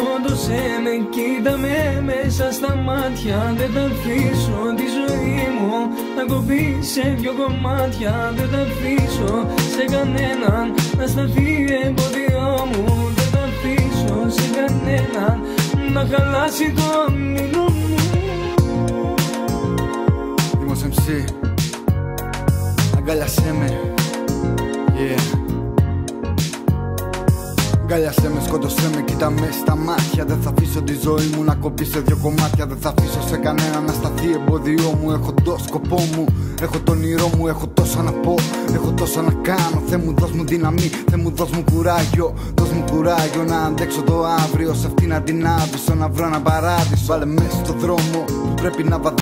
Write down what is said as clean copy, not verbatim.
σκότωσέ με, κοίτα με μέσα στα μάτια. Δεν θα αφήσω τη ζωή μου να κοπεί σε δυο κομμάτια. Δεν θα αφήσω σε κανέναν να σταθεί εμπόδιό μου. Δεν θα αφήσω σε κανέναν να χαλάσει το όνειρο μου. Δήμος MC, αγκάλιασέ με, yeah. Αγκάλιασέ με, σκότωσέ με, κοίτα με στα μάτια. Δεν θα αφήσω τη ζωή μου να κοπεί σε δυο κομμάτια. Δεν θα αφήσω σε κανένα να σταθεί εμπόδιό μου. Έχω το σκοπό μου, έχω το όνειρό μου. Έχω τόσα να πω, έχω τόσα να κάνω. Θεέ μου δώσ' μου δύναμη, Θεέ μου δώσ' μου κουράγιο. Δώσ' μου κουράγιο να αντέξω το αύριο. Σε αυτήν να την άβυσω, να βρω ένα παράδεισο. Βάλε μέσα στο δρόμο που πρέπει να βαδίσω.